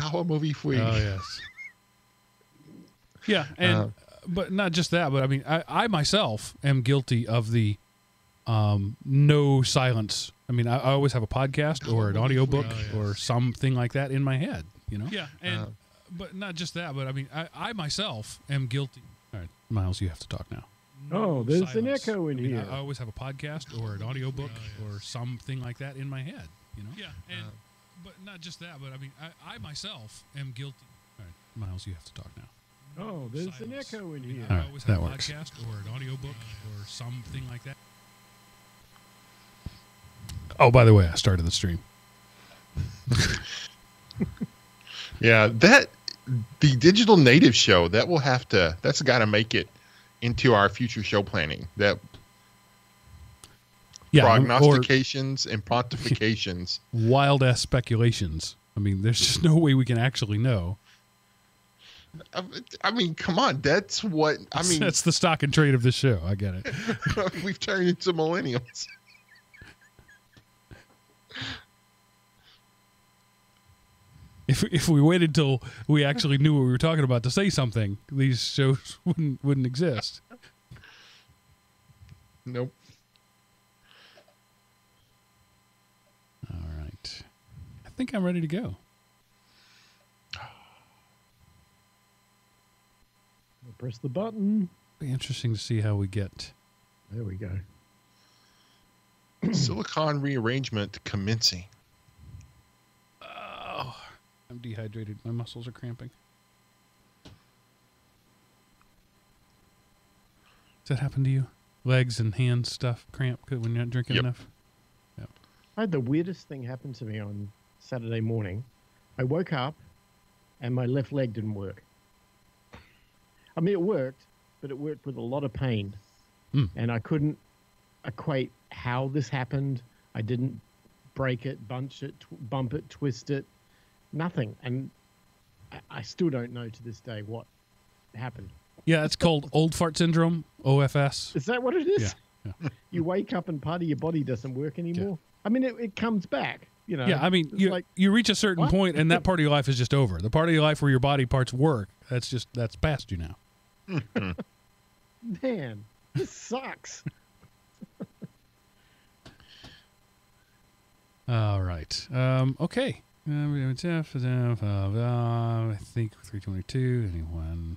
$1 movie free. Oh, yes. Yeah, and but not just that, but I mean, I myself am guilty of the no silence. I mean, I always have a podcast or an audiobook or something like that in my head, you know? Yeah, and but not just that, but I mean, I myself am guilty. All right, Miles, you have to talk now. Oh, there's an echo in here. I always have a podcast or an audiobook or something like that in my head, you know? Yeah, and but not just that, but I mean, I myself am guilty. All right, Miles, you have to talk now. Oh, there's an echo in here. All right, that works. Podcast or an audiobook or something like that. Oh, by the way, I started the stream. Yeah, the digital native show that's got to make it into our future show planning. That prognostications and pontifications, wild ass speculations. I mean, there's just no way we can actually know. I mean, come on. That's what I mean. That's the stock and trade of this show. I get it. We've turned into millennials. If we waited till we actually knew what we were talking about to say something, these shows wouldn't exist. Nope. All right. I think I'm ready to go. Press the button. Be interesting to see how we get. There we go. Silicon rearrangement commencing. Oh, I'm dehydrated. My muscles are cramping. Does that happen to you? Legs and hands stuff cramp when you're not drinking enough? Yep. I had the weirdest thing happen to me on Saturday morning. I woke up and my left leg didn't work. I mean, it worked, but it worked with a lot of pain. And I couldn't equate how this happened. I didn't break it, bump it, twist it, nothing. And I still don't know to this day what happened. Yeah, it's called old fart syndrome, OFS. Is that what it is? Yeah. You wake up and part of your body doesn't work anymore? Yeah. I mean, it comes back, you know. Yeah, I mean, you reach a certain point and that part of your life is just over. The part of your life where your body parts work, that's past you now. Man, this sucks. All right. Okay. I think 322. Anyone?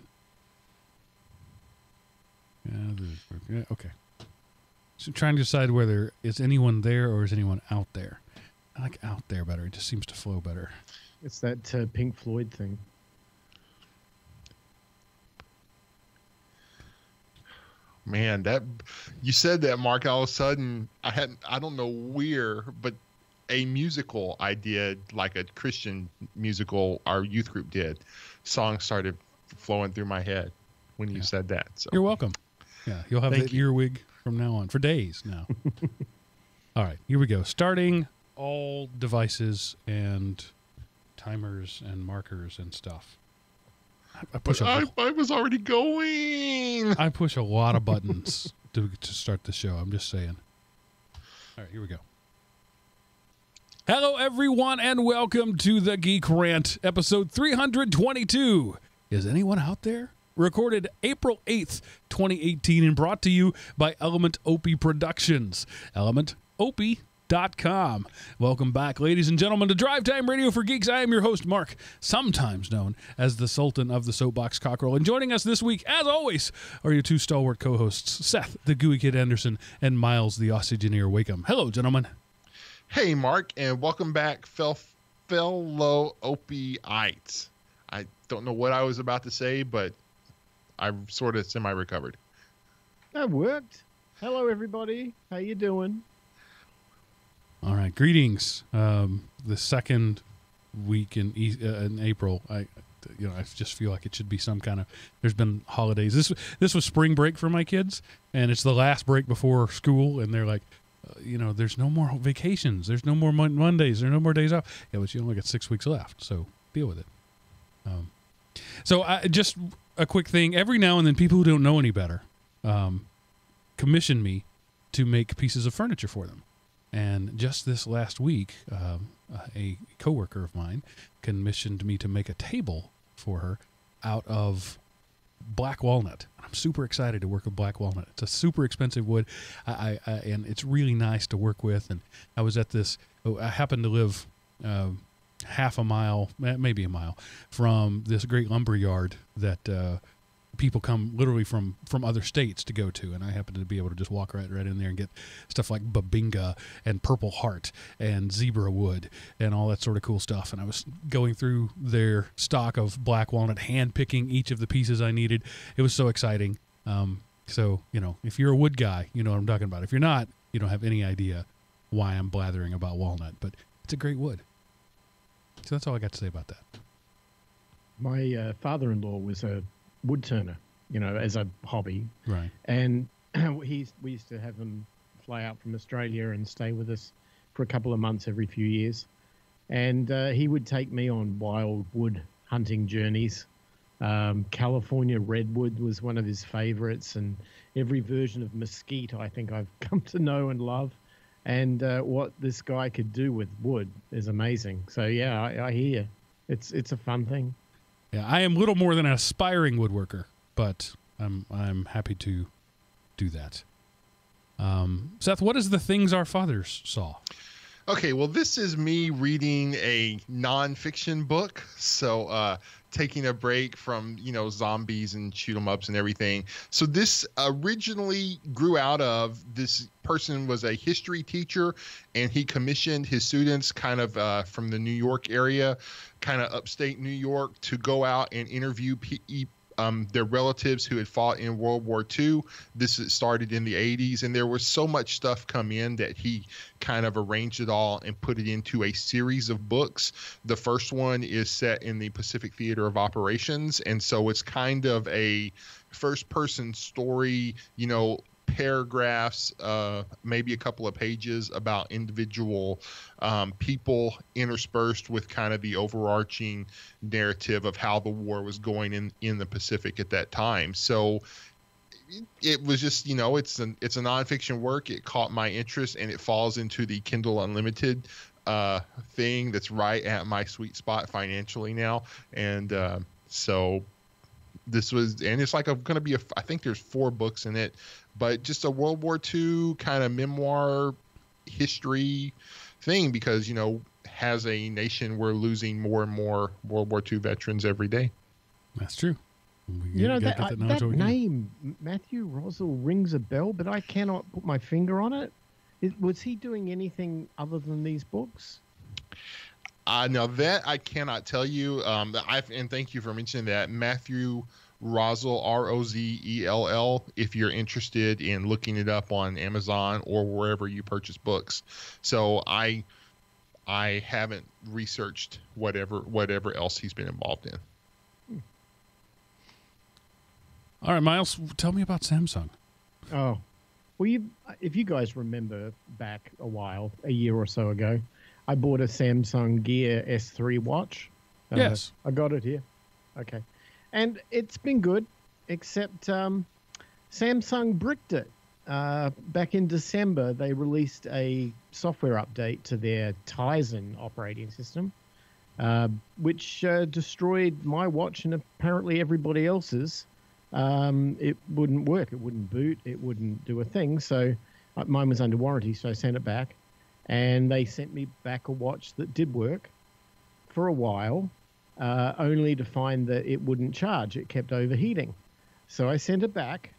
Okay. So trying to decide whether is anyone there or is anyone out there. I like out there better. It just seems to flow better. It's that Pink Floyd thing. Man, that you said that, Mark. All of a sudden, I don't know where, but a musical I did, like a Christian musical our youth group did. Songs started flowing through my head when you said that. So you're welcome. Yeah, you'll have that earwig from now on for days now. All right, here we go. Starting all devices and timers and markers and stuff. I was already going. I push a lot of buttons to start the show. I'm just saying. All right, here we go. Hello, everyone, and welcome to the Geek Rant, episode 322. Is anyone out there? Recorded April 8th, 2018, and brought to you by Element Opie Productions. ElementOpie.com. Welcome back, ladies and gentlemen, to Drive Time Radio for Geeks. I am your host, Mark, sometimes known as the Sultan of the Soapbox Cockerel. And joining us this week, as always, are your two stalwart co-hosts, Seth, the Gooey Kid Anderson, and Miles, the Oxygeneer Wakeham. Hello, gentlemen. Hey, Mark, and welcome back, fellow Opie-ites. I don't know what I was about to say, but I'm sort of semi-recovered. That worked. Hello, everybody. How you doing? All right, greetings. The second week in April, I just feel like it should be some kind of. There's been holidays. This was spring break for my kids, and it's the last break before school, and they're like, there's no more vacations. There's no more Mondays. There's no more days off. Yeah, but you only got 6 weeks left, so deal with it. Just a quick thing. Every now and then, people who don't know any better commission me to make pieces of furniture for them. And just this last week, a coworker of mine commissioned me to make a table for her out of black walnut. I'm super excited to work with black walnut. It's a super expensive wood, and it's really nice to work with. And I was at this. I happen to live half a mile, maybe a mile, from this great lumber yard that people come literally from other states to go to, and I happen to be able to just walk right in there and get stuff like babinga and purple heart and zebra wood and all that sort of cool stuff. And I was going through their stock of black walnut, hand picking each of the pieces I needed. It was so exciting. So if you're a wood guy, you know what I'm talking about. If you're not, you don't have any idea why I'm blathering about walnut, but it's a great wood. So that's all I got to say about that. My father-in-law was a wood turner, as a hobby. Right. And we used to have him fly out from Australia and stay with us for a couple of months every few years. And he would take me on wild wood hunting journeys. California redwood was one of his favorites, and every version of mesquite I think I've come to know and love. And what this guy could do with wood is amazing. So yeah, I hear you. It's a fun thing. Yeah, I am little more than an aspiring woodworker, but I'm happy to do that. Seth, what is the things our fathers saw? Okay, well, this is me reading a nonfiction book. So taking a break from, zombies and shoot 'em ups and everything. So this originally grew out of, this person was a history teacher, and he commissioned his students kind of from the New York area, kind of upstate New York, to go out and interview their relatives who had fought in World War II. This started in the 80s, and there was so much stuff come in that he kind of arranged it all and put it into a series of books. The first one is set in the Pacific Theater of Operations, and so it's kind of a first-person story, paragraphs, maybe a couple of pages about individual people interspersed with kind of the overarching narrative of how the war was going in the Pacific at that time. So it was just, it's a nonfiction work. It caught my interest, and it falls into the Kindle Unlimited thing that's right at my sweet spot financially now. And so this was, and it's like going to be I think there's 4 books in it, but just a World War II kind of memoir history thing, because, as a nation, we're losing more and more World War II veterans every day. That's true. That name, Matthew Rosell, rings a bell, but I cannot put my finger on it. Was he doing anything other than these books? Now that I cannot tell you. And thank you for mentioning that. Matthew Rosell, Rozell, if you're interested in looking it up on Amazon or wherever you purchase books. So I haven't researched whatever else he's been involved in. All right, Miles, tell me about Samsung. Oh, well, if you guys remember back a year or so ago, I bought a Samsung Gear S3 watch. Yes. I got it here. Okay. And it's been good, except Samsung bricked it. Back in December, they released a software update to their Tizen operating system, which destroyed my watch and apparently everybody else's. It wouldn't work. It wouldn't boot. It wouldn't do a thing. So mine was under warranty, so I sent it back. And they sent me back a watch that did work for a while, only to find that it wouldn't charge. It kept overheating. So I sent it back,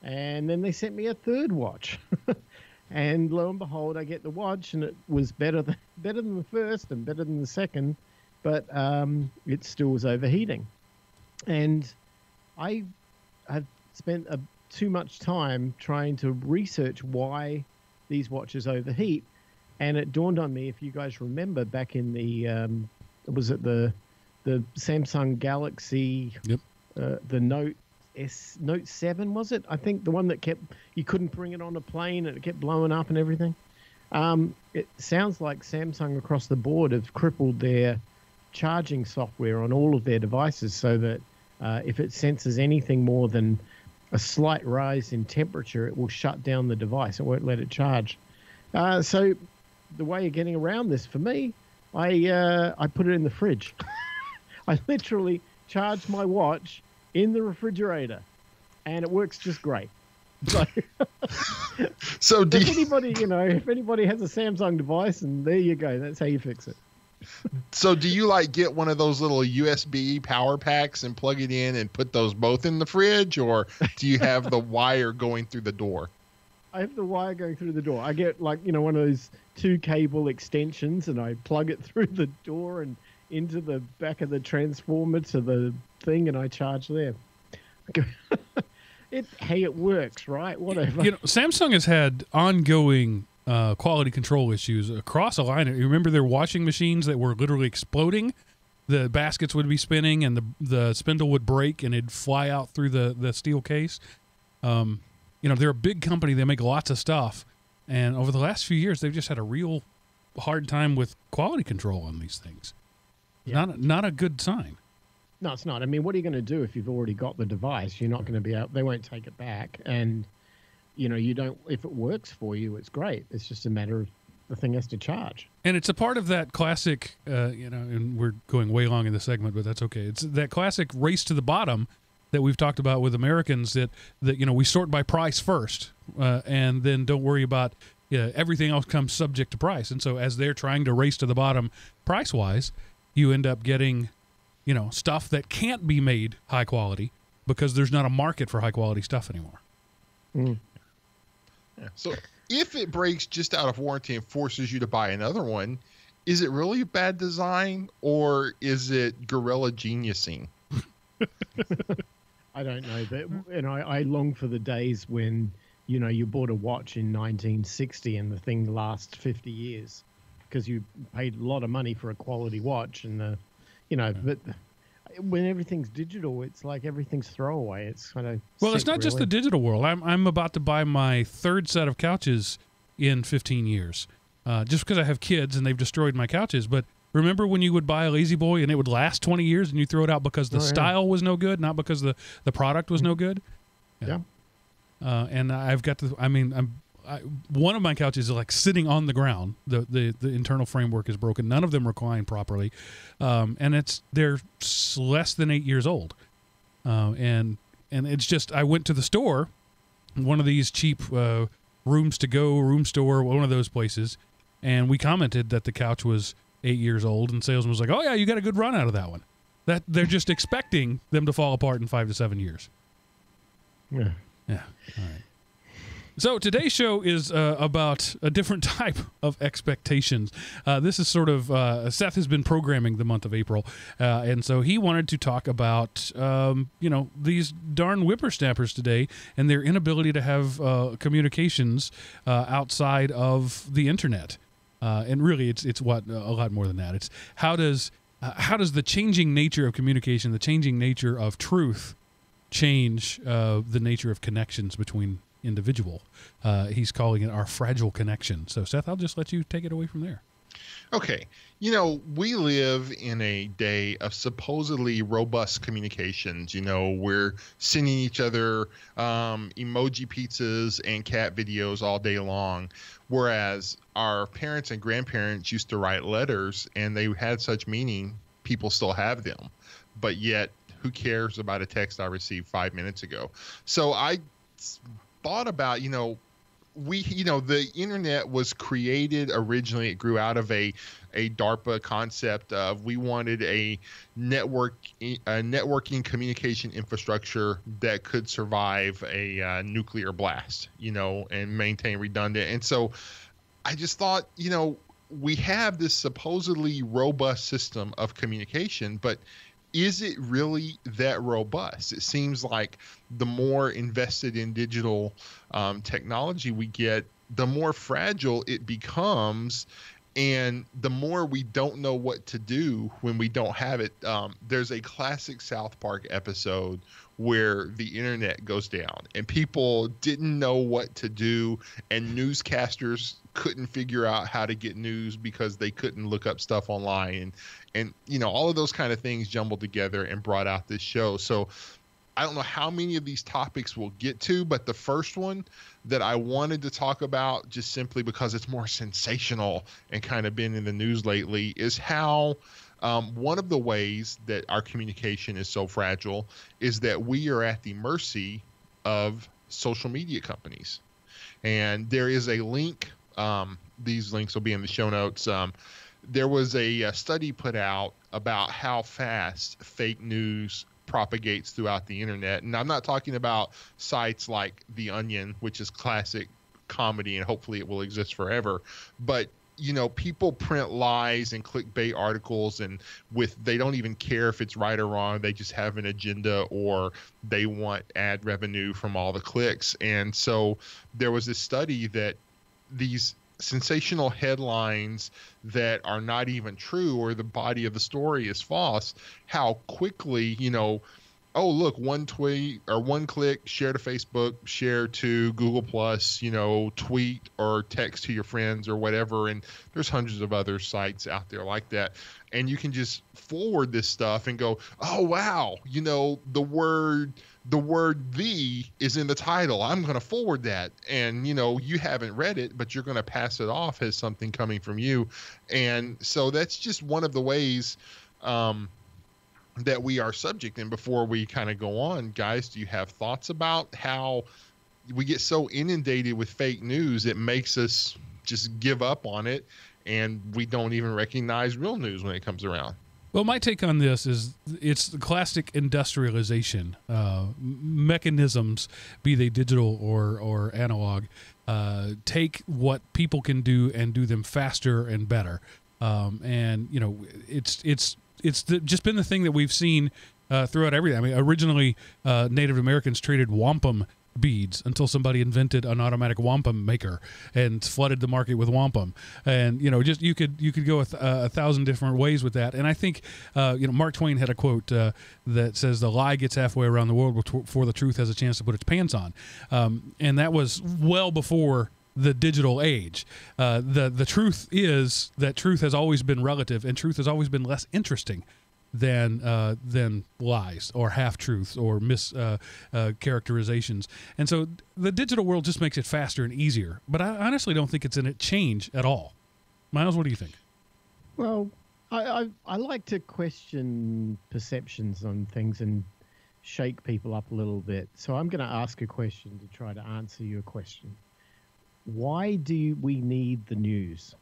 and then they sent me a third watch. And lo and behold, I get the watch, and it was better than the first and better than the second, but it still was overheating. And I have spent too much time trying to research why these watches overheat. And it dawned on me, if you guys remember, back in the was it the Samsung Galaxy, yep, the Note 7, was it? I think the one that you couldn't bring it on a plane and it kept blowing up and everything. It sounds like Samsung across the board have crippled their charging software on all of their devices, so that if it senses anything more than a slight rise in temperature, it will shut down the device. It won't let it charge. So the way of getting around this for me, I put it in the fridge. I literally charge my watch in the refrigerator, and it works just great. So, so if anybody has a Samsung device, and there you go, that's how you fix it. So do you like get one of those little USB power packs and plug it in and put those both in the fridge, or do you have the wire going through the door? I have the wire going through the door. I get one of those 2 cable extensions, and I plug it through the door and into the back of the transformer to the thing, and I charge there. It works, right? Whatever. Samsung has had ongoing quality control issues across a line. You remember their washing machines that were literally exploding? The baskets would be spinning, and the spindle would break, and it'd fly out through the steel case. They're a big company. They make lots of stuff. And over the last few years, they've just had a real hard time with quality control on these things. Yeah. Not a good sign. No, it's not. I mean, what are you going to do if you've already got the device? You're not going to be out. They won't take it back. And, you don't, if it works for you, it's great. It's just a matter of the thing has to charge. And it's a part of that classic, and we're going way long in the segment, but that's okay. It's that classic race to the bottom that we've talked about with Americans that we sort by price first, and then don't worry about everything else comes subject to price. And so as they're trying to race to the bottom price-wise, you end up getting stuff that can't be made high quality because there's not a market for high quality stuff anymore. Mm. Yeah. So if it breaks just out of warranty and forces you to buy another one, is it really a bad design, or is it guerrilla geniusing? I don't know, but I long for the days when you bought a watch in 1960 and the thing lasts 50 years because you paid a lot of money for a quality watch, and but when everything's digital, it's like everything's throwaway. It's kind of it's not just the digital world. I'm about to buy my 3rd set of couches in 15 years, just because I have kids and they've destroyed my couches. But remember when you would buy a Lazy Boy and it would last 20 years and you throw it out because the style was no good, not because the product was no good? Yeah. And I've got one of my couches is like sitting on the ground. The internal framework is broken. None of them recline properly. And they're less than 8 years old. And it's just, I went to the store, one of these cheap room store, one of those places, and we commented that the couch was 8 years old, and salesman was like, "Oh yeah, you got a good run out of that one." That they're just expecting them to fall apart in 5 to 7 years. Yeah. Yeah. All right. So today's show is about a different type of expectations. This is sort of Seth has been programming the month of April, and so he wanted to talk about these darn whippersnappers today and their inability to have communications outside of the internet. And really, it's what a lot more than that. It's how does the changing nature of communication, the changing nature of truth, change the nature of connections between individual. He's calling it our fragile connection. So Seth, I'll just let you take it away from there. Okay. We live in a day of supposedly robust communications. We're sending each other emoji pizzas and cat videos all day long, whereas our parents and grandparents used to write letters and they had such meaning. People still have them, but yet who cares about a text I received 5 minutes ago? So I thought about, the internet was created originally. It grew out of a DARPA concept of we wanted a networking communication infrastructure that could survive a nuclear blast, and maintain redundant. And so I just thought, we have this supposedly robust system of communication, but is it really that robust? It seems like the more invested in digital technology we get, the more fragile it becomes, and the more we don't know what to do when we don't have it. There's a classic South Park episode where the internet goes down and people didn't know what to do, and newscasters couldn't figure out how to get news because they couldn't look up stuff online, and all of those kind of things jumbled together and brought out this show. So I don't know how many of these topics we'll get to, but the first one that I wanted to talk about, just simply because it's more sensational and kind of been in the news lately, is how one of the ways that our communication is so fragile is that we are at the mercy of social media companies. And there is a link. These links will be in the show notes. There was a study put out about how fast fake news propagates throughout the internet. And I'm not talking about sites like The Onion, which is classic comedy and hopefully it will exist forever. But, you know, people print lies and clickbait articles, and they don't even care if it's right or wrong. They just have an agenda, or they want ad revenue from all the clicks. And so there was this study that these sensational headlines that are not even true, or the body of the story is false, how quickly, you know, oh, look, one tweet or one click, share to Facebook, share to Google Plus, you know, tweet or text to your friends or whatever. And there's hundreds of other sites out there like that. And you can just forward this stuff and go, oh, wow, you know, the word "the" is in the title. I'm going to forward that. And, you know, you haven't read it, but you're going to pass it off as something coming from you. And so that's just one of the ways that we are subject. And before we kind of go on, guys, do you have thoughts about how we get so inundated with fake news, it makes us just give up on it, and we don't even recognize real news when it comes around? Well, my take on this is it's the classic industrialization. Mechanisms, be they digital or analog, take what people can do and do them faster and better. And, you know, it's just been the thing that we've seen throughout everything. I mean, originally, Native Americans traded wampum beads until somebody invented an automatic wampum maker and flooded the market with wampum. And, you know, just you could go a thousand different ways with that. And I think, you know, Mark Twain had a quote that says, "The lie gets halfway around the world before the truth has a chance to put its pants on." And that was well before the digital age. The truth is that truth has always been relative, and truth has always been less interesting than lies or half-truths or characterizations. And so the digital world just makes it faster and easier. But I honestly don't think it's in a change at all. Miles, what do you think? Well, I like to question perceptions on things and shake people up a little bit. So I'm going to ask a question to try to answer your question. Why do we need the news?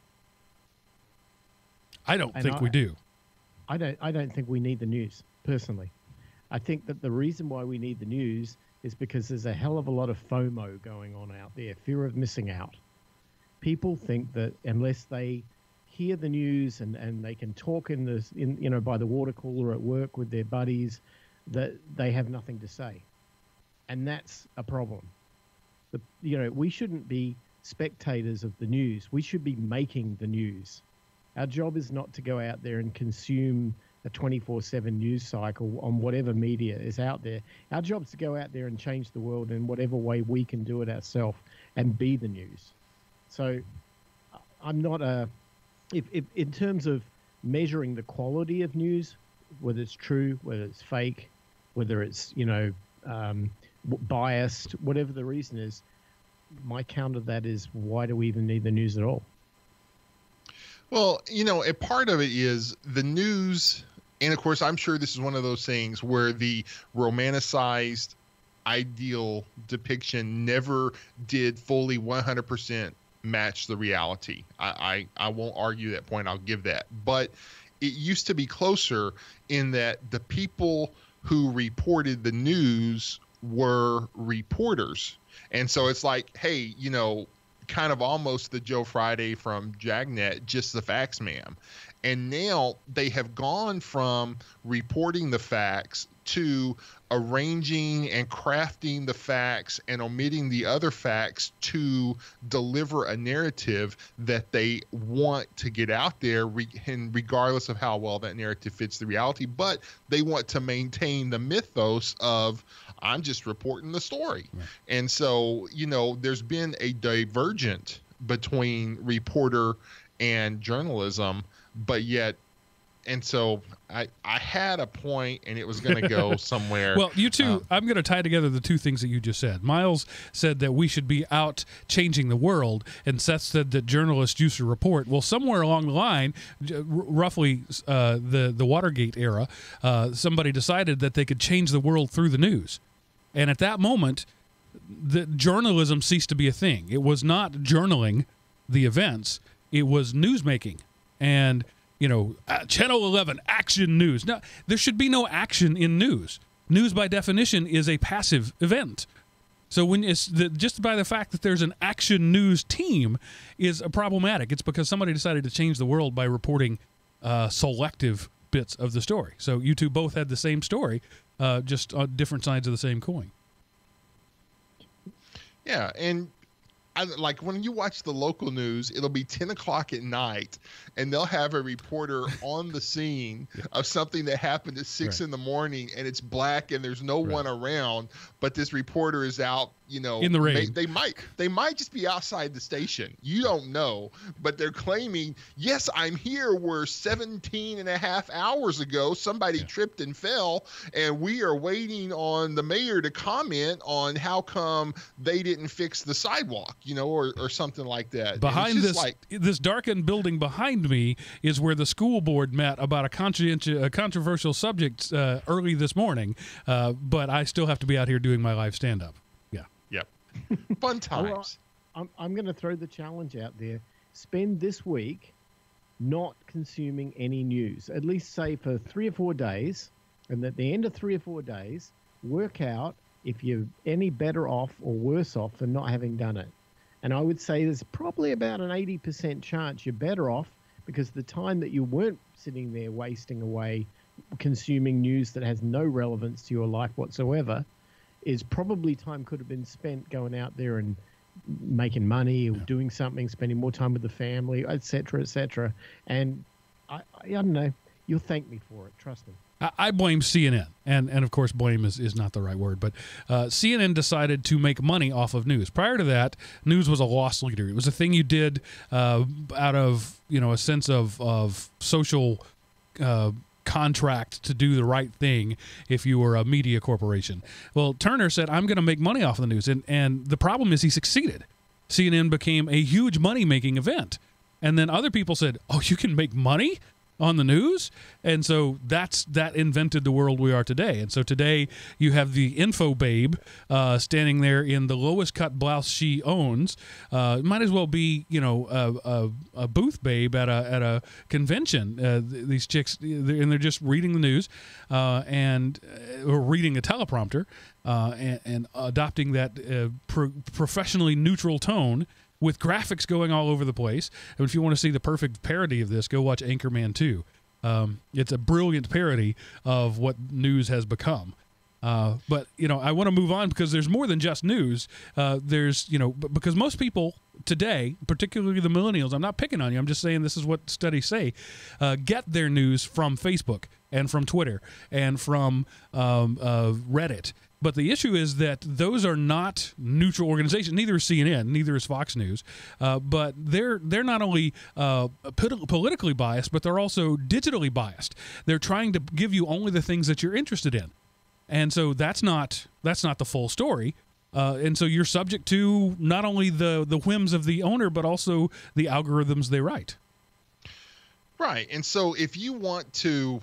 I don't think we do. I don't think we need the news, personally. I think that the reason why we need the news is because there's a hell of a lot of FOMO going on out there, fear of missing out. People think that unless they hear the news and they can talk by the water cooler at work with their buddies, that they have nothing to say. And that's a problem. We shouldn't be spectators of the news. We should be making the news. Our job is not to go out there and consume a 24/7 news cycle on whatever media is out there. Our job is to go out there and change the world in whatever way we can do it ourselves and be the news. So I'm not if in terms of measuring the quality of news, whether it's true, whether it's fake, whether it's, biased, whatever the reason is, my counter to that is, why do we even need the news at all? Well, a part of it is the news. And of course, I'm sure this is one of those things where the romanticized ideal depiction never did fully 100% match the reality. I won't argue that point. I'll give that. But it used to be closer in that the people who reported the news were reporters. And so it's like, hey, kind of almost the Joe Friday from Dragnet, just the facts, ma'am. And now they have gone from reporting the facts to arranging and crafting the facts and omitting the other facts to deliver a narrative that they want to get out there, and regardless of how well that narrative fits the reality. But they want to maintain the mythos of, I'm just reporting the story. Right. And so, there's been a divergent between reporter and journalism, but yet and so I had a point, and it was going to go somewhere. Well, you two, I'm going to tie together the two things that you just said. Miles said that we should be out changing the world, and Seth said that journalists used to report. Well, somewhere along the line, roughly the Watergate era, somebody decided that they could change the world through the news. And at that moment, the journalism ceased to be a thing. It was not journaling the events. It was newsmaking. And Channel 11, action news. Now, there should be no action in news. News, by definition, is a passive event. So when just by the fact that there's an action news team is problematic. It's because somebody decided to change the world by reporting selective bits of the story. So you two both had the same story, just on different sides of the same coin. Yeah, and like when you watch the local news, it'll be 10 o'clock at night, and they'll have a reporter on the scene of something that happened at 6 in the morning, and it's black and there's no one around, but this reporter is out, in the rain. They might just be outside the station. You don't know, but they're claiming, yes, I'm here where 17 and a half hours ago somebody tripped and fell, and we are waiting on the mayor to comment on how come they didn't fix the sidewalk. Or something like that. Behind this darkened building behind me is where the school board met about a controversial subject early this morning, but I still have to be out here doing my live stand-up. Yeah. Yep. Fun times. Well, I'm going to throw the challenge out there. Spend this week not consuming any news, at least say for 3 or 4 days, and at the end of 3 or 4 days, work out if you're any better off or worse off for not having done it. And I would say there's probably about an 80% chance you're better off, because the time that you weren't sitting there wasting away consuming news that has no relevance to your life whatsoever is probably time could have been spent going out there and making money or doing something, spending more time with the family, et cetera, et cetera. And I don't know, you'll thank me for it. Trust me. I blame CNN, and of course blame is not the right word, but CNN decided to make money off of news. Prior to that, news was a loss leader. It was a thing you did out of a sense of social contract to do the right thing if you were a media corporation. Well, Turner said, I'm going to make money off of the news, and the problem is he succeeded. CNN became a huge money-making event. And then other people said, oh, you can make money on the news? And so that invented the world we are today. And so today you have the info babe standing there in the lowest cut blouse she owns. Might as well be a booth babe at a convention. These chicks, they're just reading the news or reading a teleprompter and adopting that professionally neutral tone with graphics going all over the place. And if you want to see the perfect parody of this, go watch Anchorman 2. It's a brilliant parody of what news has become. But I want to move on because there's more than just news. Because most people today, particularly the millennials, I'm not picking on you, I'm just saying this is what studies say, get their news from Facebook and from Twitter and from Reddit. But the issue is that those are not neutral organizations. Neither is CNN, neither is Fox News. But they're not only politically biased, but they're also digitally biased. They're trying to give you only the things that you're interested in, and so that's not the full story. And so you're subject to not only the whims of the owner, but also the algorithms they write. Right, and so if you want to,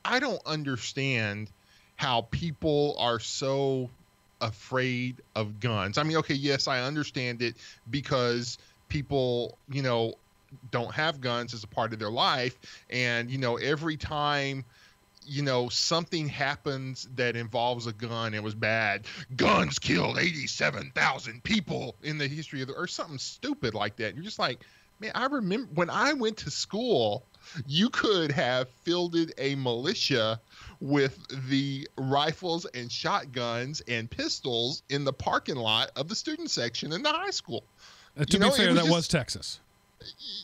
I don't understand how people are so afraid of guns. I mean, okay, yes, I understand it because people, don't have guns as a part of their life. And, every time, something happens that involves a gun, it was bad. Guns killed 87,000 people in the history of or something stupid like that. You're just like, man, I remember when I went to school, you could have fielded a militia with the rifles and shotguns and pistols in the parking lot of the student section in the high school. To be fair, that was Texas.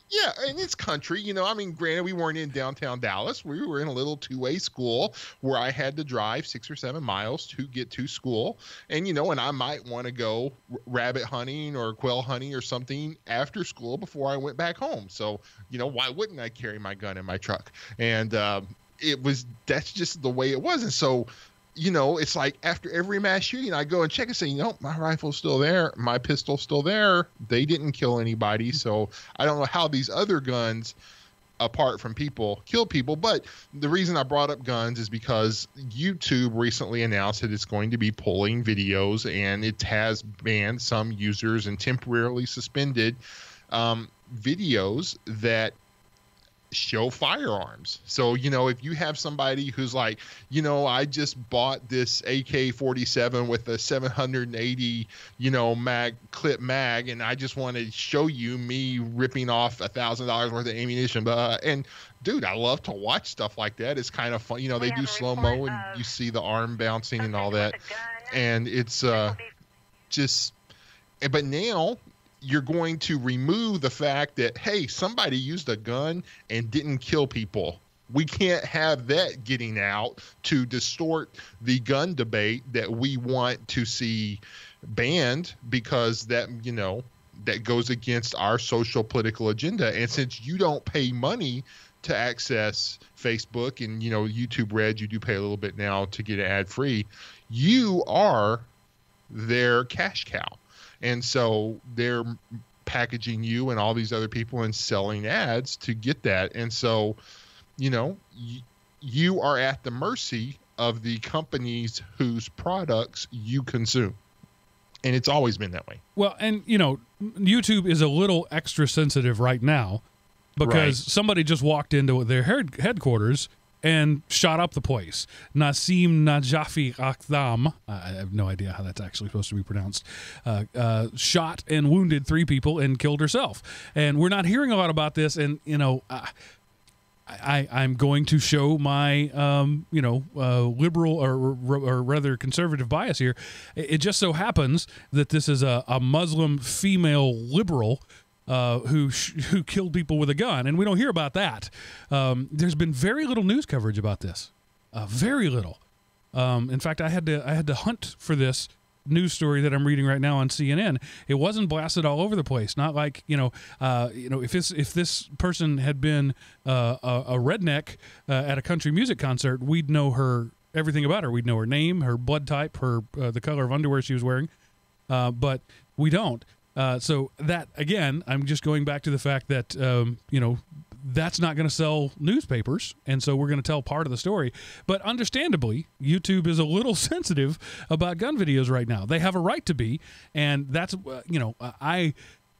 Yeah, and it's country, I mean, granted, we weren't in downtown Dallas. We were in a little two-way school where I had to drive 6 or 7 miles to get to school. And, and I might want to go rabbit hunting or quail hunting or something after school before I went back home. So, why wouldn't I carry my gun in my truck? And that's just the way it was. And so, it's like after every mass shooting, I go and check and say, my rifle's still there. My pistol's still there. They didn't kill anybody. So I don't know how these other guns, apart from people, kill people. But the reason I brought up guns is because YouTube recently announced that it's going to be pulling videos, and it has banned some users and temporarily suspended videos that show firearms. So, if you have somebody who's like, I just bought this AK-47 with a 780, clip mag, and I just want to show you me ripping off $1,000 worth of ammunition. And dude, I love to watch stuff like that. It's kind of fun. They do slow-mo and you see the arm bouncing and all that. And it's but now you're going to remove the fact that, hey, somebody used a gun and didn't kill people. We can't have that getting out to distort the gun debate that we want to see banned, because that goes against our social political agenda. And since you don't pay money to access Facebook and, YouTube Red, you do pay a little bit now to get it ad free, you are their cash cow. And so they're packaging you and all these other people and selling ads to get that. And so, you are at the mercy of the companies whose products you consume. And it's always been that way. Well, and, YouTube is a little extra sensitive right now because somebody just walked into their headquarters and shot up the place. Nassim Najafi Akdam, I have no idea how that's actually supposed to be pronounced, shot and wounded 3 people and killed herself. And we're not hearing a lot about this. And, I'm going to show my, liberal or rather conservative bias here. It just so happens that this is a Muslim female liberal who killed people with a gun, and we don't hear about that. There's been very little news coverage about this, very little. In fact, I had to hunt for this news story that I'm reading right now on CNN. It wasn't blasted all over the place. Not like if this person had been a redneck at a country music concert, we'd know everything about her. We'd know her name, her blood type, her the color of underwear she was wearing, but we don't. So that, again, I'm just going back to the fact that, that's not going to sell newspapers. And so we're going to tell part of the story. But understandably, YouTube is a little sensitive about gun videos right now. They have a right to be. And that's, I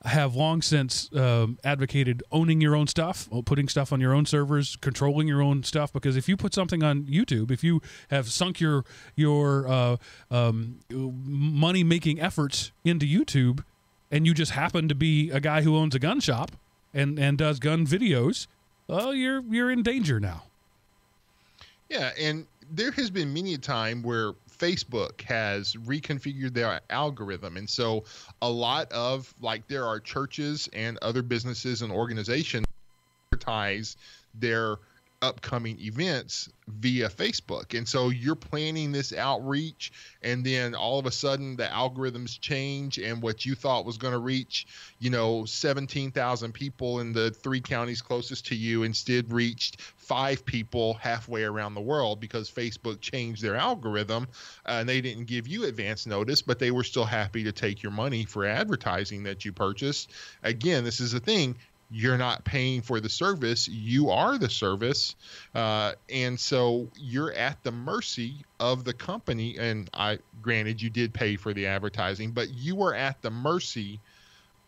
have long since advocated owning your own stuff, putting stuff on your own servers, controlling your own stuff. Because if you put something on YouTube, if you have sunk your money-making efforts into YouTube, and you just happen to be a guy who owns a gun shop and does gun videos, well, you're in danger now. Yeah, and there has been many a time where Facebook has reconfigured their algorithm. And so a lot of, there are churches and other businesses and organizations advertise their upcoming events via Facebook. And so you're planning this outreach, and then all of a sudden the algorithms change, and what you thought was going to reach, 17,000 people in the 3 counties closest to you instead reached 5 people halfway around the world, because Facebook changed their algorithm, and they didn't give you advance notice, but they were still happy to take your money for advertising that you purchased. Again, this is the thing. You're not paying for the service. You are the service. And so you're at the mercy of the company. And granted, you did pay for the advertising, but you were at the mercy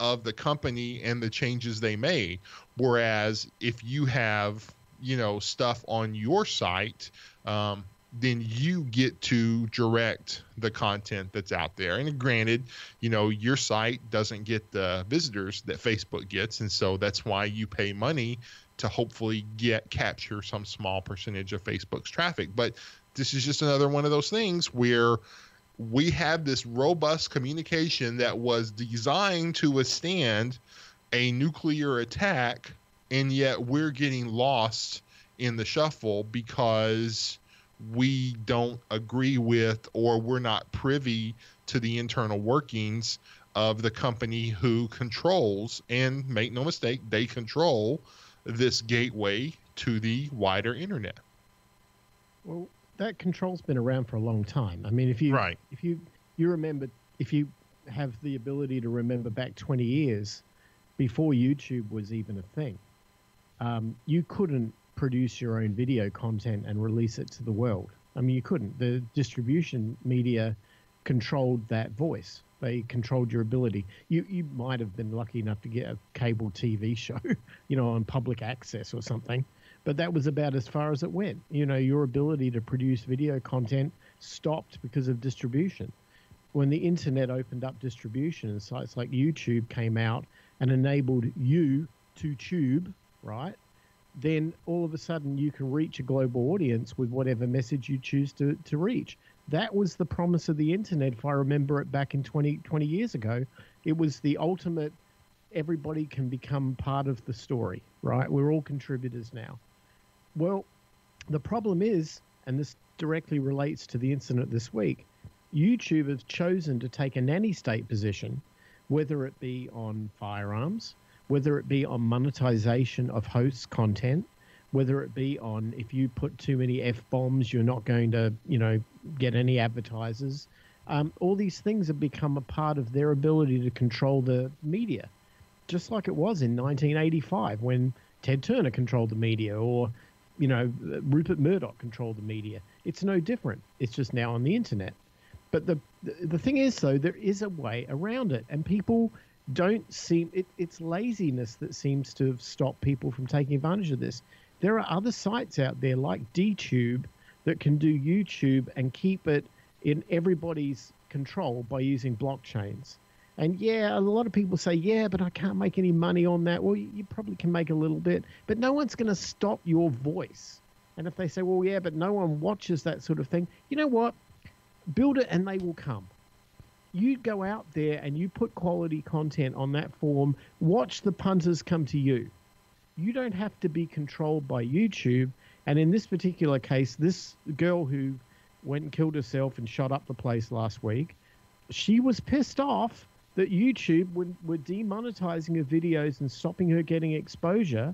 of the company and the changes they made. Whereas if you have, stuff on your site, then you get to direct the content that's out there. And granted, your site doesn't get the visitors that Facebook gets. And so that's why you pay money to hopefully capture some small percentage of Facebook's traffic. But this is just another one of those things where we have this robust communication that was designed to withstand a nuclear attack, and yet we're getting lost in the shuffle because we don't agree with, or we're not privy to the internal workings of the company who controls, and make no mistake, they control this gateway to the wider internet. Well, that control's been around for a long time. I mean, if you remember, if you have the ability to remember back 20 years before YouTube was even a thing, you couldn't produce your own video content and release it to the world. I mean, you couldn't. The distribution media controlled that voice. They controlled your ability. You might have been lucky enough to get a cable TV show, on public access or something, but that was about as far as it went. Your ability to produce video content stopped because of distribution. When the internet opened up distribution and sites like YouTube came out and enabled you to tube, right? Then all of a sudden you can reach a global audience with whatever message you choose to reach. That was the promise of the internet, if I remember it back in 20 years ago. It was the ultimate, everybody can become part of the story, right? We're all contributors now. Well, the problem is, and this directly relates to the incident this week, YouTube has chosen to take a nanny state position, whether it be on firearms, whether it be on monetization of host content, whether it be on if you put too many F-bombs, you're not going to, get any advertisers. All these things have become a part of their ability to control the media, just like it was in 1985 when Ted Turner controlled the media, or, Rupert Murdoch controlled the media. It's no different. It's just now on the internet. But the thing is, though, there is a way around it, and people don't seem, it's laziness that seems to have stopped people from taking advantage of this. There are other sites out there like DTube that can do YouTube and keep it in everybody's control by using blockchains. And yeah, a lot of people say, yeah, but I can't make any money on that. Well, you probably can make a little bit, but no one's going to stop your voice. And if they say, well, yeah, but no one watches that sort of thing, you know what? Build it and they will come. You go out there and you put quality content on that form, watch the punters come to you. You don't have to be controlled by YouTube. And in this particular case, this girl who went and killed herself and shot up the place last week, she was pissed off that YouTube were demonetizing her videos and stopping her getting exposure.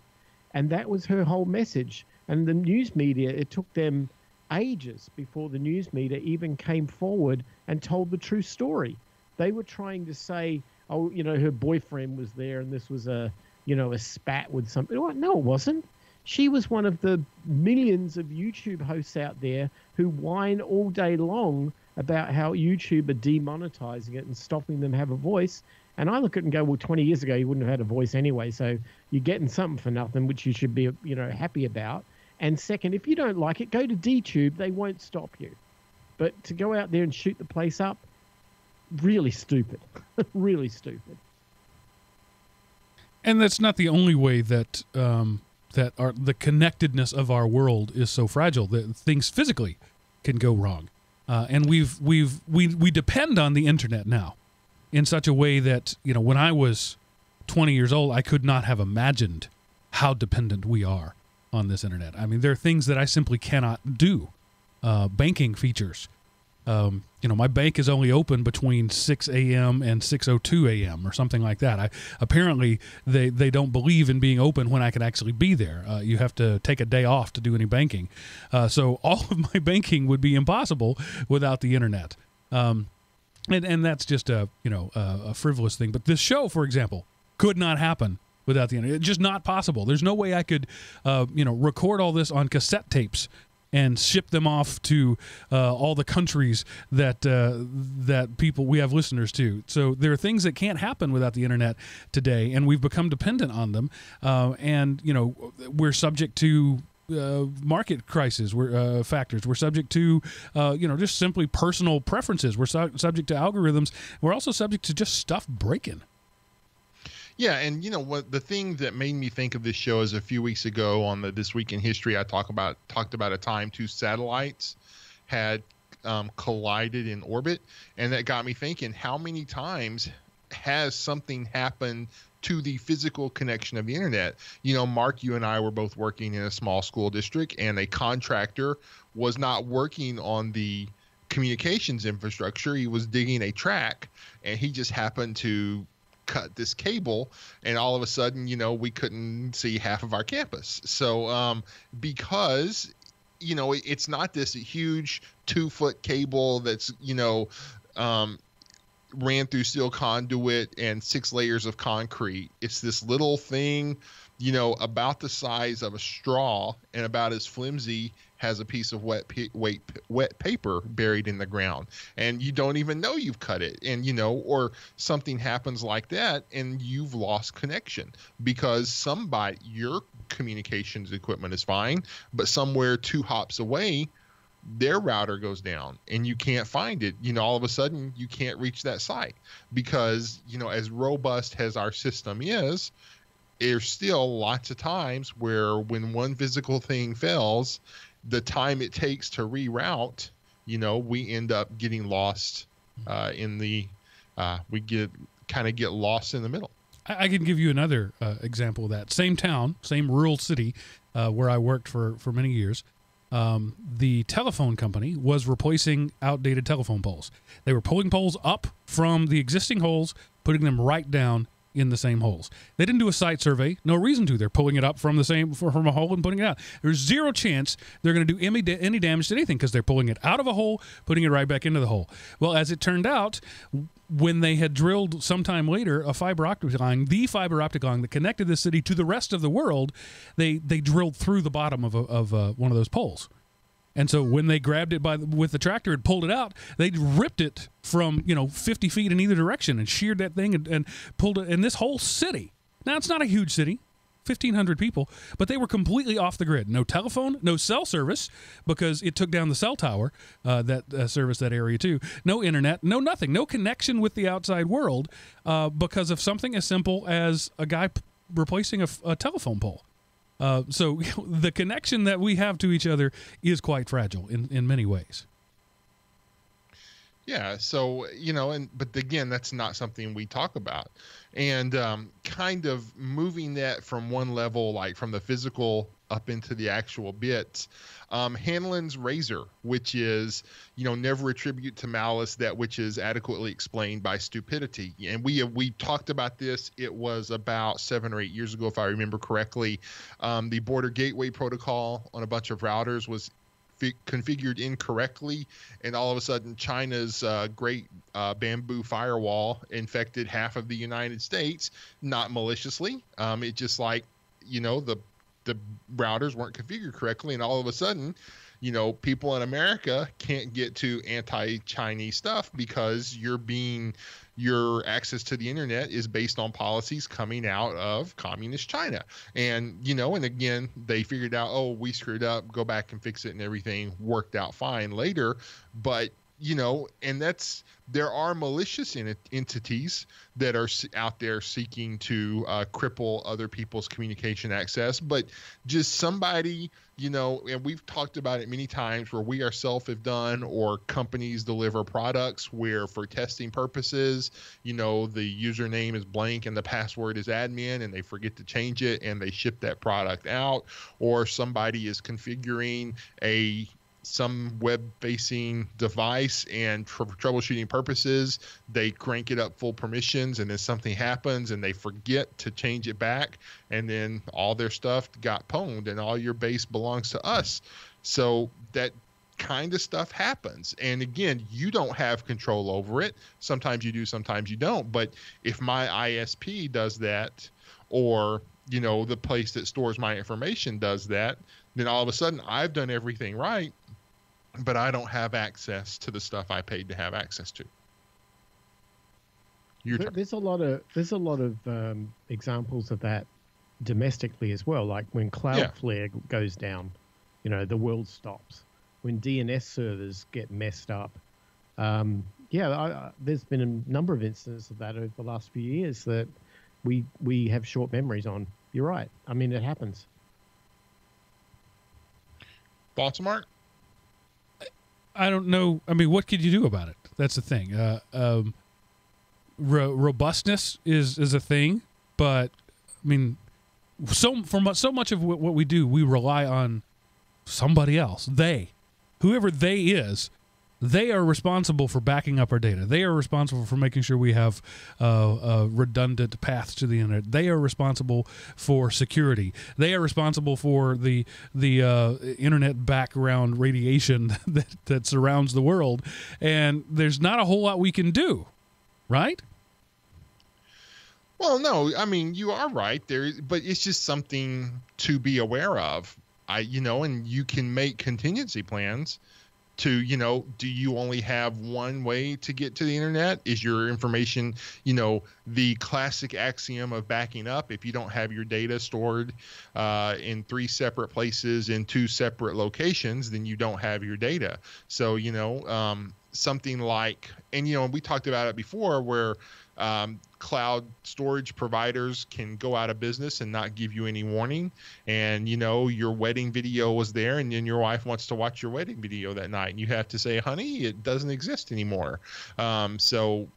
And that was her whole message. And the news media, it took them ages before the news media even came forward and told the true story. They were trying to say, oh, her boyfriend was there and this was a spat with something. No, it wasn't. She was one of the millions of YouTube hosts out there who whine all day long about how YouTube are demonetizing it and stopping them have a voice. And I look at it and go, well, 20 years ago, you wouldn't have had a voice anyway. So you're getting something for nothing, which you should be, happy about. And second, if you don't like it, go to DTube. They won't stop you. But to go out there and shoot the place up, really stupid. Really stupid. And that's not the only way that the connectedness of our world is so fragile that things physically can go wrong. And we depend on the internet now in such a way that, when I was 20 years old, I could not have imagined how dependent we are on this internet. I mean, there are things that I simply cannot do. Banking features. My bank is only open between 6 a.m. and 6:02 a.m. or something like that. Apparently, they don't believe in being open when I can actually be there. You have to take a day off to do any banking. So all of my banking would be impossible without the internet. And that's just a frivolous thing. But this show, for example, could not happen without the internet. It's just not possible. There's no way I could, record all this on cassette tapes and ship them off to all the countries that we have listeners to. So there are things that can't happen without the internet today, and we've become dependent on them. And we're subject to market crises, factors. We're subject to just simply personal preferences. We're subject to algorithms. We're also subject to just stuff breaking. Yeah, and what the thing that made me think of this show is a few weeks ago on the This Week in History, I talked about a time two satellites had collided in orbit, and that got me thinking, how many times has something happen to the physical connection of the internet. You know, Mark, you and I were both working in a small school district, and a contractor was not working on the communications infrastructure. He was digging a track, and he just happened to cut this cable, and all of a sudden, you know, we couldn't see half of our campus. So because, you know, it's not this huge 2-foot cable that's, you know, ran through steel conduit and 6 layers of concrete. It's this little thing, you know, about the size of a straw and about as flimsy, has a piece of wet paper buried in the ground, and you don't even know you've cut it. And, you know, or something happens like that and you've lost connection because your communications equipment is fine, but somewhere 2 hops away, their router goes down and you can't find it. You know, all of a sudden you can't reach that site because, you know, as robust as our system is, there's still lots of times where when one physical thing fails, the time it takes to reroute, you know, we end up getting lost we get lost in the middle. I can give you another example of that. Same town, same rural city where I worked for many years. The telephone company was replacing outdated telephone poles. They were pulling poles up from the existing holes, putting them right down in the same holes. They didn't do a site survey. No reason to. They're pulling it up from a hole and putting it out. There's zero chance they're going to do any damage to anything because they're pulling it out of a hole, putting it right back into the hole. Well, as it turned out, when they had drilled sometime later a fiber optic line, the fiber optic line that connected the city to the rest of the world, they drilled through the bottom of one of those poles. And so when they grabbed it with the tractor and pulled it out, they ripped it from, 50 feet in either direction and sheared that thing and pulled it in this whole city. Now, it's not a huge city, 1,500 people, but they were completely off the grid. No telephone, no cell service because it took down the cell tower that serviced that area too. No internet, no nothing, no connection with the outside world because of something as simple as a guy replacing a telephone pole. So the connection that we have to each other is quite fragile in many ways. Yeah. So, but again, that's not something we talk about. And kind of moving that from one level, like from the physical up into the actual bits. Hanlon's razor, which is, never attribute to malice that which is adequately explained by stupidity. And we talked about this. It was about 7 or 8 years ago, if I remember correctly. The border gateway protocol on a bunch of routers was configured incorrectly, and all of a sudden China's great bamboo firewall infected half of the United States, not maliciously. It just like, the routers weren't configured correctly, and all of a sudden, people in America can't get to anti-Chinese stuff because your access to the internet is based on policies coming out of communist China. And, and again, they figured out, oh, we screwed up, go back and fix it, and everything worked out fine later. But, and there are malicious entities that are out there seeking to cripple other people's communication access. But just somebody, and we've talked about it many times where we ourselves have done, or companies deliver products where for testing purposes, the username is blank and the password is admin, and they forget to change it and they ship that product out. Or somebody is configuring some web-facing device, and for troubleshooting purposes, they crank it up full permissions, and then something happens and they forget to change it back, and then all their stuff got pwned and all your base belongs to us. So that kind of stuff happens. And again, you don't have control over it. Sometimes you do, sometimes you don't. But if my ISP does that, or the place that stores my information does that, then all of a sudden I've done everything right, but I don't have access to the stuff I paid to have access to. There's a lot of examples of that domestically as well. Like when Cloudflare goes down, the world stops. When DNS servers get messed up, there's been a number of instances of that over the last few years that we have short memories on. You're right. I mean, it happens. Thoughts, Mark? I don't know. I mean, what could you do about it? That's the thing. robustness is a thing, but I mean, so much of what we do, we rely on somebody else. Whoever they is, they are responsible for backing up our data. They are responsible for making sure we have redundant paths to the internet. They are responsible for security. They are responsible for the internet background radiation that surrounds the world. And there's not a whole lot we can do, right? Well, no, I mean, you are right there, but it's just something to be aware of. And you can make contingency plans to, do you only have one way to get to the internet? Is your information, the classic axiom of backing up? If you don't have your data stored in 3 separate places in 2 separate locations, then you don't have your data. So, something like, and, we talked about it before where cloud storage providers can go out of business and not give you any warning. And, your wedding video was there and then your wife wants to watch your wedding video that night. And you have to say, honey, it doesn't exist anymore. So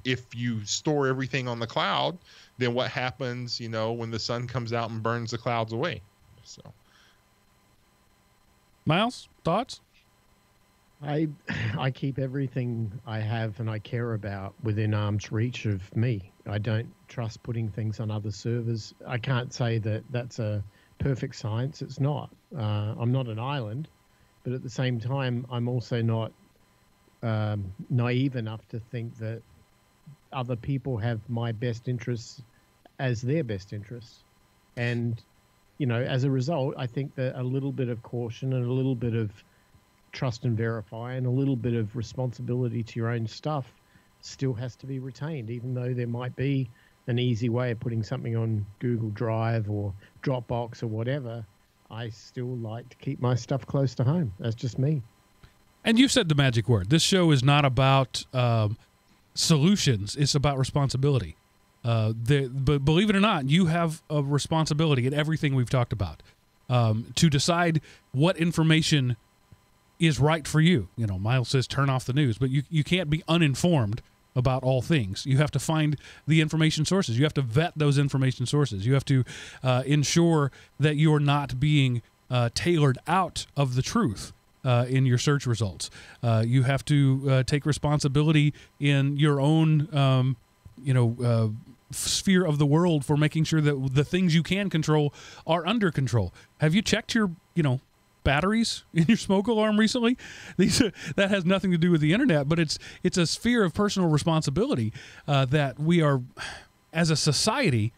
if you store everything on the cloud, then what happens, when the sun comes out and burns the clouds away? So, Miles, thoughts? I keep everything I have and I care about within arm's reach of me. I don't trust putting things on other servers. I can't say that that's a perfect science. It's not. I'm not an island, but at the same time, I'm also not naive enough to think that other people have my best interests as their best interests. And, as a result, I think that a little bit of caution and a little bit of trust and verify and a little bit of responsibility to your own stuff still has to be retained, even though there might be an easy way of putting something on Google Drive or Dropbox or whatever. I still like to keep my stuff close to home. That's just me. And you said the magic word. This show is not about solutions. It's about responsibility. But believe it or not, you have a responsibility in everything we've talked about to decide what information is right for you. Miles says turn off the news, but you can't be uninformed about all things. You have to find the information sources. You have to vet those information sources. You have to ensure that you're not being tailored out of the truth in your search results. You have to take responsibility in your own sphere of the world for making sure that the things you can control are under control. Have you checked your batteries in your smoke alarm recently? That has nothing to do with the internet, but it's a sphere of personal responsibility that we are, as a society,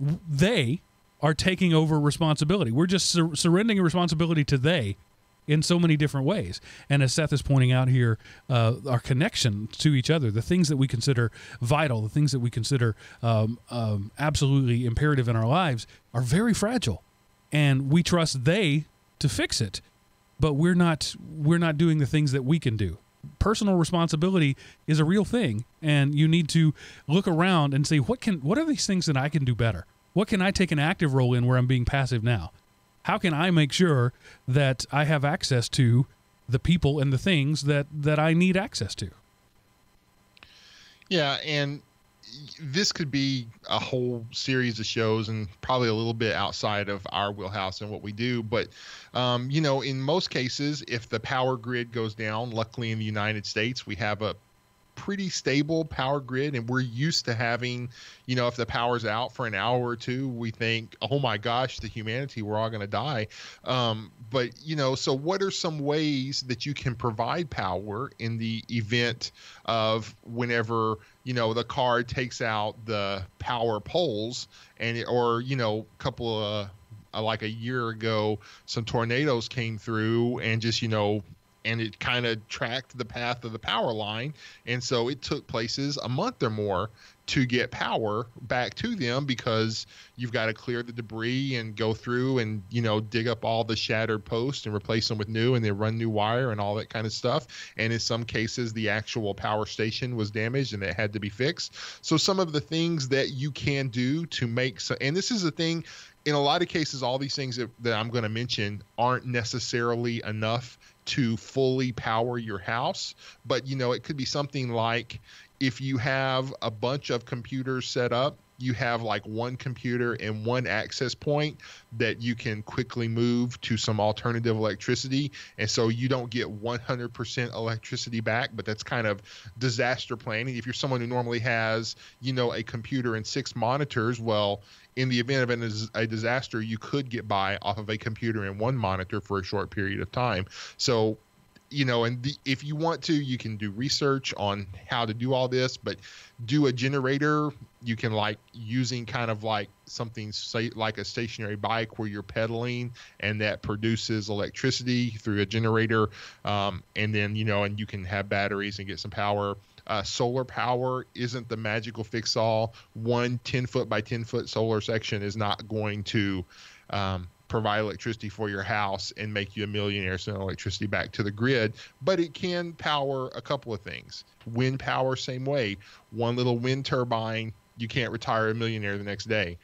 they are taking over responsibility. We're just surrendering responsibility to they in so many different ways. And as Seth is pointing out here, our connection to each other, the things that we consider vital, the things that we consider absolutely imperative in our lives are very fragile. And we trust they to fix it, but we're not doing the things that we can do. Personal responsibility is a real thing, and you need to look around and say, what are these things that I can do better? What can I take an active role in where I'm being passive now? How can I make sure that I have access to the people and the things that I need access to? Yeah, and this could be a whole series of shows and probably a little bit outside of our wheelhouse and what we do. But, in most cases, if the power grid goes down, luckily in the United States, we have a pretty stable power grid, and we're used to having, if the power's out for an hour or two, we think, oh my gosh, the humanity, we're all going to die. But, so what are some ways that you can provide power in the event of whenever, the car takes out the power poles or a couple of, like a year ago, some tornadoes came through and just, and it kind of tracked the path of the power line. And so it took places a month or more to get power back to them because you've got to clear the debris and go through and, dig up all the shattered posts and replace them with new, and then run new wire and all that kind of stuff. And in some cases, the actual power station was damaged and it had to be fixed. So some of the things that you can do to make, and this is a thing, in a lot of cases, all these things that I'm going to mention aren't necessarily enough to fully power your house. But, it could be something like if you have a bunch of computers set up, you have like one computer and one access point that you can quickly move to some alternative electricity. And so you don't get 100% electricity back, but that's kind of disaster planning. If you're someone who normally has, a computer and 6 monitors, well, in the event of a disaster, you could get by off of a computer and 1 monitor for a short period of time. So, if you want to, you can do research on how to do all this, but do a generator. You can using kind of like something like a stationary bike where you're pedaling and that produces electricity through a generator. And then, and you can have batteries and get some power. Solar power isn't the magical fix all. One 10-foot by 10-foot solar section is not going to provide electricity for your house and make you a millionaire sending electricity back to the grid, but it can power a couple of things. Wind power, same way. One little wind turbine, you can't retire a millionaire the next day.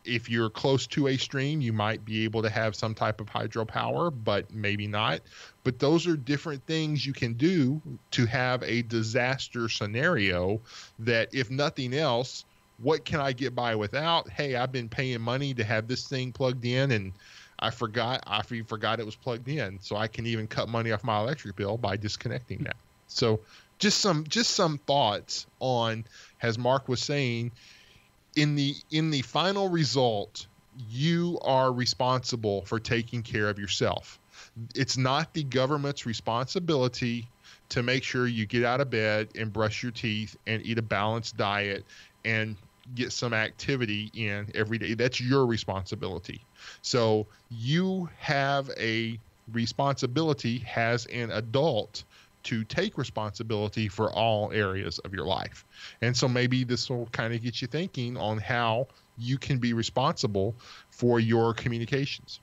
If you're close to a stream, you might be able to have some type of hydropower, but maybe not. But those are different things you can do to have a disaster scenario that, if nothing else, what can I get by without? Hey, I've been paying money to have this thing plugged in, and I forgot it was plugged in. So I can even cut money off my electric bill by disconnecting that. So just some thoughts on, as Mark was saying, in the final result, you are responsible for taking care of yourself. It's not the government's responsibility to make sure you get out of bed and brush your teeth and eat a balanced diet and get some activity in every day. That's your responsibility. So you have a responsibility as an adult to take responsibility for all areas of your life. And so maybe this will kind of get you thinking on how you can be responsible for your communications.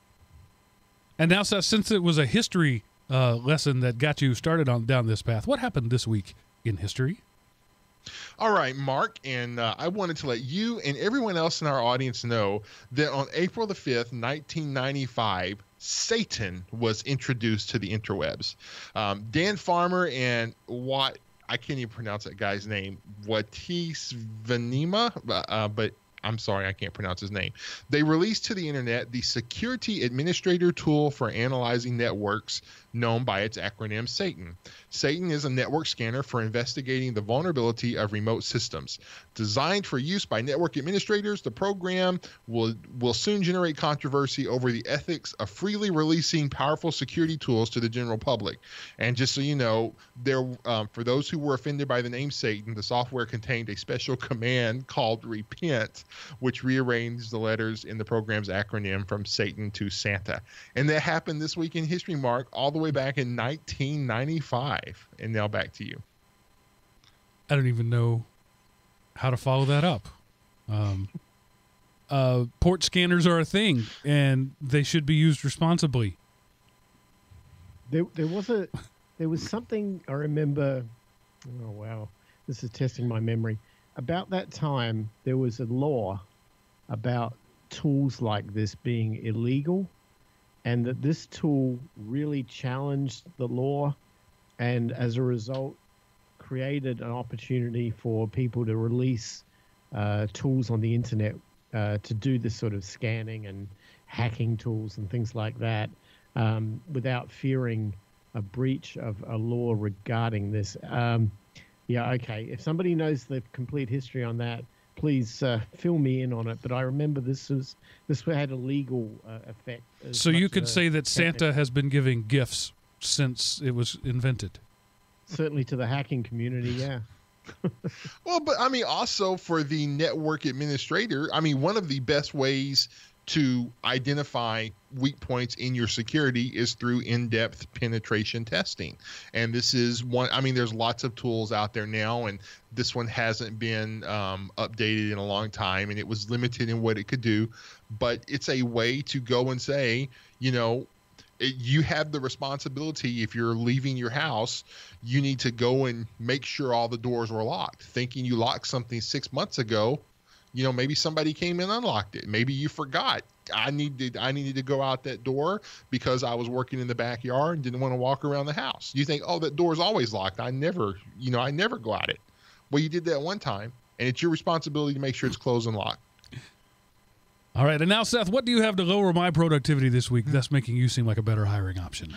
And now, since it was a history lesson that got you started down this path, what happened this week in history? All right, Mark, and I wanted to let you and everyone else in our audience know that on April the 5th, 1995, Satan was introduced to the interwebs. Dan Farmer and I can't even pronounce that guy's name, Watis Vanima, but I'm sorry, I can't pronounce his name. They released to the internet the Security Administrator Tool for Analyzing Networks, known by its acronym Satan. Satan is a network scanner for investigating the vulnerability of remote systems. Designed for use by network administrators, the program will soon generate controversy over the ethics of freely releasing powerful security tools to the general public. And just so you know, for those who were offended by the name Satan, the software contained a special command called repent, which rearranged the letters in the program's acronym from Satan to Santa. And that happened this week in history, Mark, all the way back in 1995. And now back to you. I don't even know how to follow that up. Port scanners are a thing, and they should be used responsibly. There was something I remember. Oh wow, this is testing my memory. About that time, there was a law about tools like this being illegal, and that this tool really challenged the law, and as a result, created an opportunity for people to release tools on the internet to do this sort of scanning and hacking tools and things like that without fearing a breach of a law regarding this. Yeah, okay. If somebody knows the complete history on that, please fill me in on it. But I remember this had a legal effect. So you could say that Santa has been giving gifts since it was invented. Certainly to the hacking community, yeah. Well, but I mean, also for the network administrator, I mean, one of the best ways to identify weak points in your security is through in-depth penetration testing. And this is one, I mean, there's lots of tools out there now, and this one hasn't been updated in a long time, and it was limited in what it could do. But it's a way to go and say, you have the responsibility. If you're leaving your house, you need to go and make sure all the doors were locked. Thinking you locked something 6 months ago, maybe somebody came and unlocked it. Maybe you forgot. I needed to go out that door because I was working in the backyard and didn't want to walk around the house. You think, oh, that door's always locked. I never go out it. Well, you did that one time, and it's your responsibility to make sure it's closed and locked. All right. And now, Seth, what do you have to lower my productivity this week that's making you seem like a better hiring option?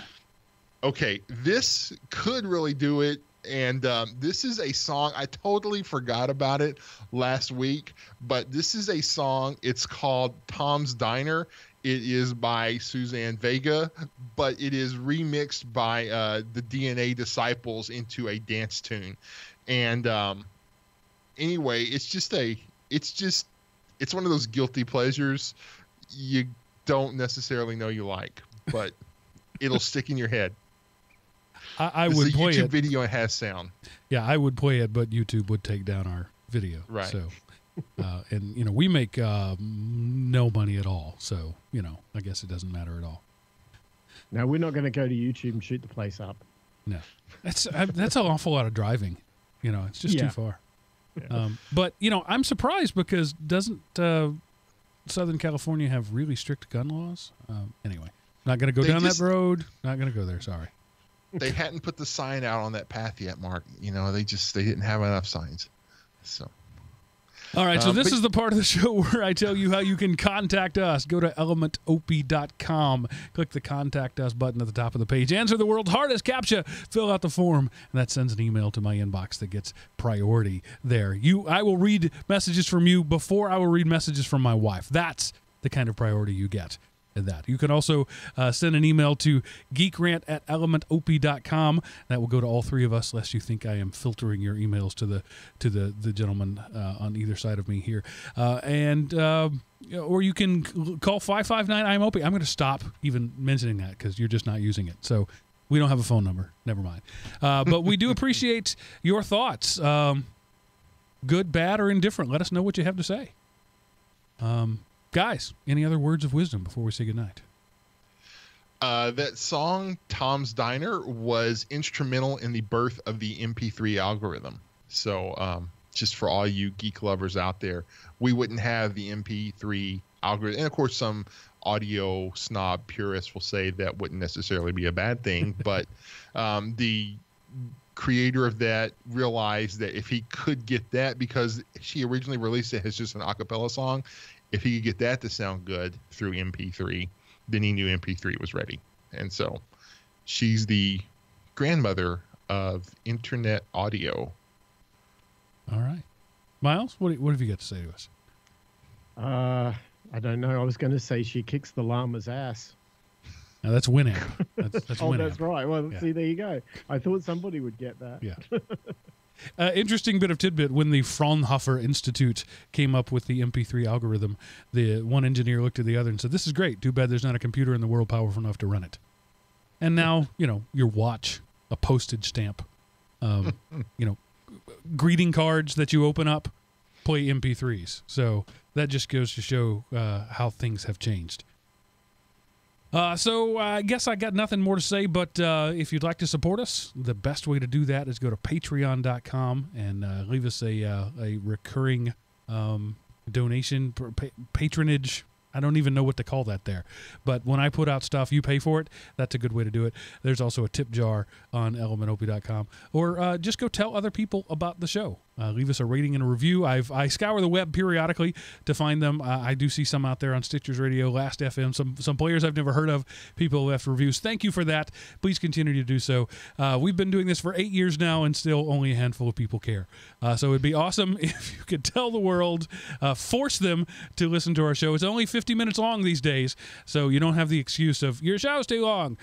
Okay, this could really do it. And this is a song, I totally forgot about it last week, but this is a song. It's called Tom's Diner. It is by Suzanne Vega, but it is remixed by the DNA Disciples into a dance tune. And anyway, it's one of those guilty pleasures you don't necessarily know you like, but it'll stick in your head. I would play YouTube it. Video has sound. Yeah, I would play it, but YouTube would take down our video. Right. So, and we make no money at all. So, I guess it doesn't matter at all. No, we're not going to go to YouTube and shoot the place up. No, that's an awful lot of driving. It's just too far. Yeah. But I'm surprised because doesn't Southern California have really strict gun laws? Anyway, not going to go down that road. Not going to go there. Sorry. They hadn't put the sign out on that path yet, Mark. They didn't have enough signs. So. All right, so this is the part of the show where I tell you how you can contact us. Go to elementop.com, click the Contact Us button at the top of the page, answer the world's hardest CAPTCHA, fill out the form, and that sends an email to my inbox that gets priority there. I will read messages from you before I will read messages from my wife. That's the kind of priority you get. That. You can also send an email to geekrant@elementop.com. That will go to all three of us, lest you think I am filtering your emails to the gentleman on either side of me here. Or you can call 559-IM-OP. I'm going to stop even mentioning that because you're just not using it. So we don't have a phone number. Never mind. But we do appreciate your thoughts. Good, bad, or indifferent. Let us know what you have to say. Guys, any other words of wisdom before we say goodnight? That song, Tom's Diner, was instrumental in the birth of the MP3 algorithm. So just for all you geek lovers out there, we wouldn't have the MP3 algorithm. And, of course, some audio snob purists will say that wouldn't necessarily be a bad thing. But the creator of that realized that if he could get that, because she originally released it as just an a cappella song, if he could get that to sound good through MP3, then he knew MP3 was ready. And so she's the grandmother of internet audio. All right. Miles, what have you got to say to us? I don't know. I was going to say she kicks the llama's ass. Now that's Winamp. That's Oh, Winamp. that's right. Well, see, there you go. I thought somebody would get that. Yeah. Interesting bit of tidbit. When the Fraunhofer Institute came up with the MP3 algorithm, the one engineer looked at the other and said, "This is great. Too bad there's not a computer in the world powerful enough to run it." And now, your watch, a postage stamp, greeting cards that you open up, play MP3s. So that just goes to show how things have changed. So I guess I got nothing more to say, but if you'd like to support us, the best way to do that is go to patreon.com and leave us a recurring donation, patronage. I don't even know what to call that there. But when I put out stuff, you pay for it. That's a good way to do it. There's also a tip jar on elementop.com. Or just go tell other people about the show. Leave us a rating and a review. I scour the web periodically to find them. I do see some out there on Stitchers Radio, Last FM, some players I've never heard of. People left reviews. Thank you for that. Please continue to do so. We've been doing this for 8 years now, and still only a handful of people care. So it'd be awesome if you could tell the world, force them to listen to our show. It's only 50 minutes long these days, so you don't have the excuse of, your show's too long.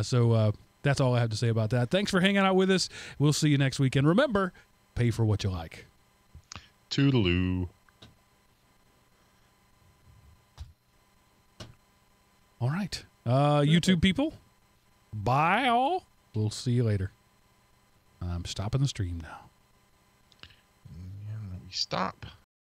So that's all I have to say about that. Thanks for hanging out with us. We'll see you next week. And remember, pay for what you like. Toodaloo. All right. YouTube people, bye all. We'll see you later. I'm stopping the stream now. And we stop.